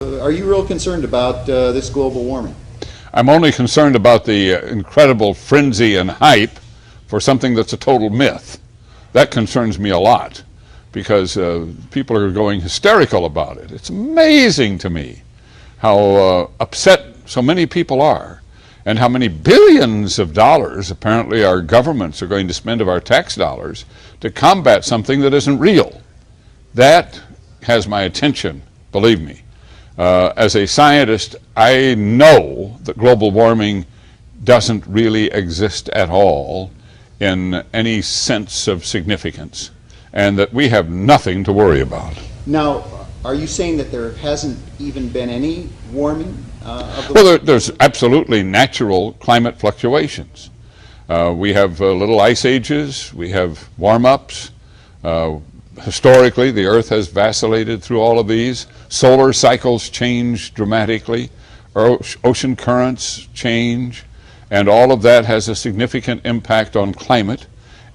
Are you real concerned about this global warming? I'm only concerned about the incredible frenzy and hype for something that's a total myth. That concerns me a lot because people are going hysterical about it. It's amazing to me how upset so many people are and how many billions of dollars apparently our governments are going to spend of our tax dollars to combat something that isn't real. That has my attention, believe me. As a scientist, I know that global warming doesn't really exist at all in any sense of significance, and that we have nothing to worry about. Now, are you saying that there hasn't even been any warming of the Well, there's absolutely natural climate fluctuations. We have little ice ages, we have warm-ups. Historically, the Earth has vacillated through all of these. Solar cycles change dramatically, ocean currents change, and all of that has a significant impact on climate.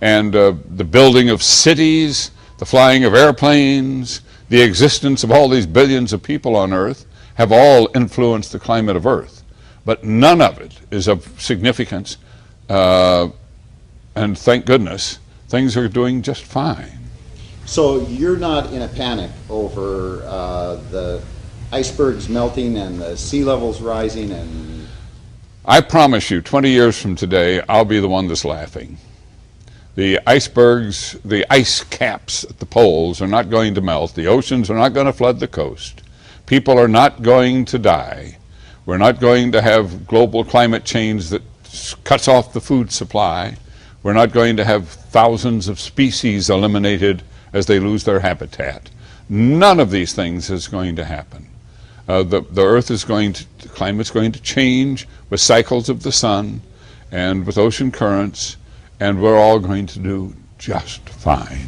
And the building of cities, the flying of airplanes, the existence of all these billions of people on Earth have all influenced the climate of Earth. But none of it is of significance, and thank goodness, things are doing just fine. So you're not in a panic over the icebergs melting and the sea levels rising and... I promise you, 20 years from today, I'll be the one that's laughing. The icebergs, the ice caps at the poles are not going to melt. The oceans are not going to flood the coast. People are not going to die. We're not going to have global climate change that cuts off the food supply. We're not going to have thousands of species eliminated as they lose their habitat. None of these things is going to happen. The Earth is going to, the climate's going to change with cycles of the sun and with ocean currents, and we're all going to do just fine.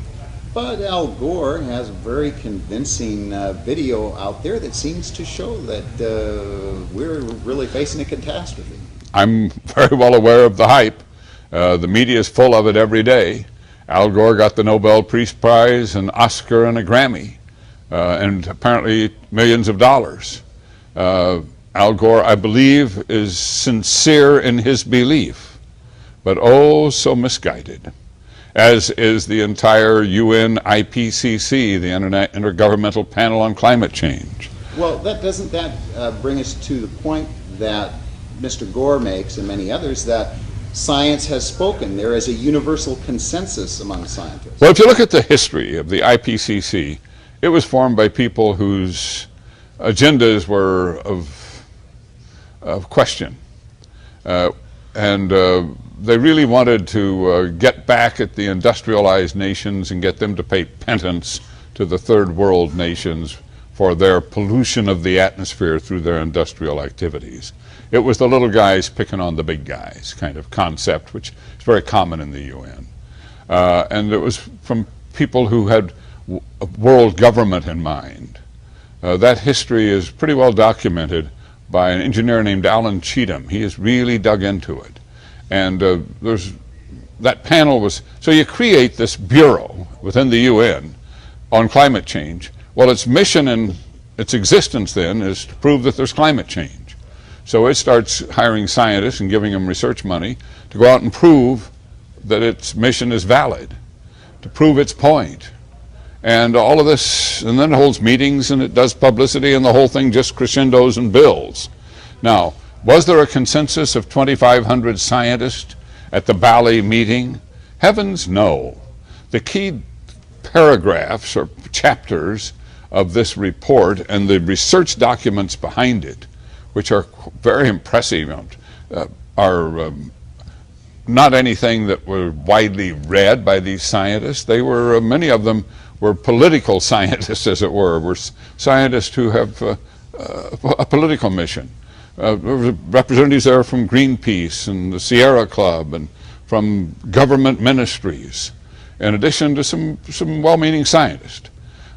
But Al Gore has a very convincing video out there that seems to show that we're really facing a catastrophe. I'm very well aware of the hype. The media is full of it every day. Al Gore got the Nobel Peace Prize, an Oscar, and a Grammy, and apparently millions of dollars. Al Gore, I believe, is sincere in his belief, but oh so misguided, as is the entire UN IPCC, the Intergovernmental Panel on Climate Change. Well, doesn't that bring us to the point that Mr. Gore makes and many others, that science has spoken? There is a universal consensus among scientists. Well, if you look at the history of the IPCC, it was formed by people whose agendas were of question. They really wanted to get back at the industrialized nations and get them to pay penance to the third world nations for their pollution of the atmosphere through their industrial activities. It was the little guys picking on the big guys kind of concept, which is very common in the UN. And it was from people who had world government in mind. That history is pretty well documented by an engineer named Alan Cheatham. He has really dug into it. And that panel was, so you create this bureau within the UN on climate change. Well, its mission and its existence then is to prove that there's climate change. So it starts hiring scientists and giving them research money to go out and prove that its mission is valid, to prove its point. And all of this, and then it holds meetings and it does publicity, and the whole thing just crescendos and builds. Now, was there a consensus of 2,500 scientists at the Bali meeting? Heavens, no. The key paragraphs or chapters of this report and the research documents behind it, which are very impressive, are not anything that were widely read by these scientists. They were, many of them were political scientists, as it were scientists who have a political mission. There were representatives there from Greenpeace and the Sierra Club and from government ministries, in addition to some well-meaning scientists.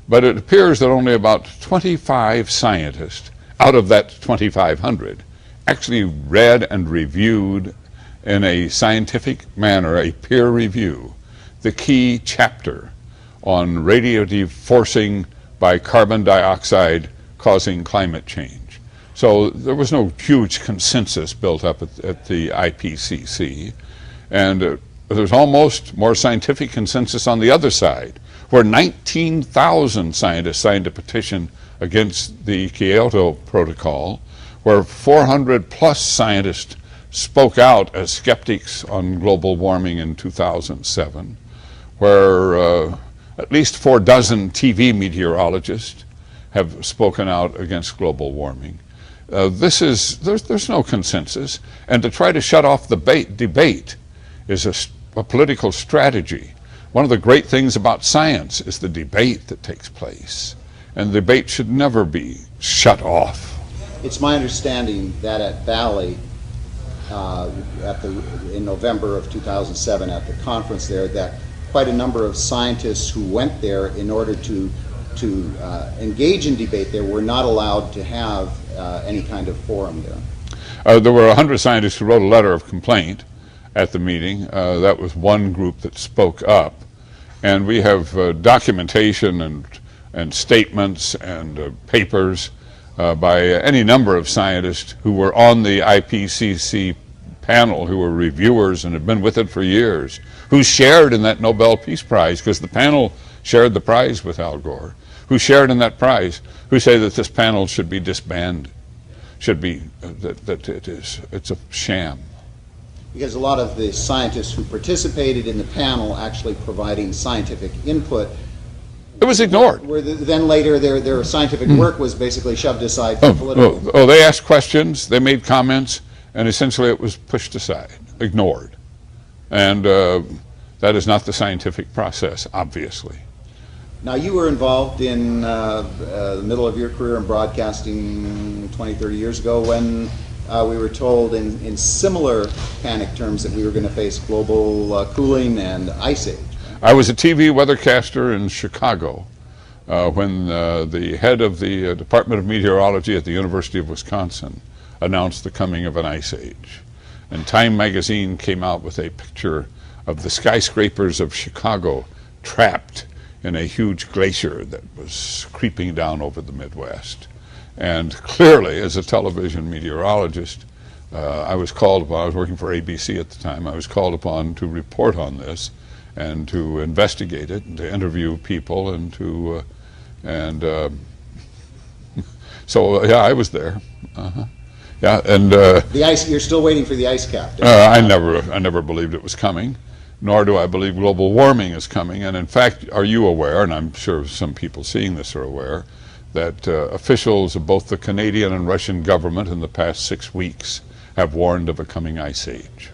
But it appears that only about 25 scientists out of that 2,500 actually read and reviewed in a scientific manner, a peer review, the key chapter on radiative forcing by carbon dioxide causing climate change. So there was no huge consensus built up at the IPCC, and there's almost more scientific consensus on the other side, where 19,000 scientists signed a petition against the Kyoto Protocol, where 400 plus scientists spoke out as skeptics on global warming in 2007, where at least 4 dozen TV meteorologists have spoken out against global warming. There's no consensus, and to try to shut off the debate is a political strategy. One of the great things about science is the debate that takes place, and the debate should never be shut off. It's my understanding that at Valley, in November of 2007 at the conference there, that quite a number of scientists who went there in order to engage in debate there were not allowed to have any kind of forum there. There were 100 scientists who wrote a letter of complaint at the meeting. That was one group that spoke up. And we have documentation and statements and papers by any number of scientists who were on the IPCC panel, who were reviewers and had been with it for years, who shared in that Nobel Peace Prize, because the panel shared the prize with Al Gore, who shared in that prize, who say that this panel should be disbanded, it's a sham. Because a lot of the scientists who participated in the panel actually providing scientific input, it was ignored. Where then later their scientific work was basically shoved aside for political. They asked questions, they made comments, and essentially it was pushed aside, ignored. And that is not the scientific process, obviously. Now, you were involved in the middle of your career in broadcasting 20, 30 years ago when we were told in similar panic terms that we were going to face global cooling and ice age. I was a TV weathercaster in Chicago when the head of the Department of Meteorology at the University of Wisconsin announced the coming of an ice age. And Time magazine came out with a picture of the skyscrapers of Chicago trapped in a huge glacier that was creeping down over the Midwest. And clearly, as a television meteorologist, I was called upon, I was working for ABC at the time, I was called upon to report on this and to investigate it and to interview people and to, so yeah, I was there. Yeah, and the ice. You're still waiting for the ice cap. I never believed it was coming, nor do I believe global warming is coming. And in fact, are you aware, and I'm sure some people seeing this are aware, that officials of both the Canadian and Russian government in the past 6 weeks have warned of a coming ice age?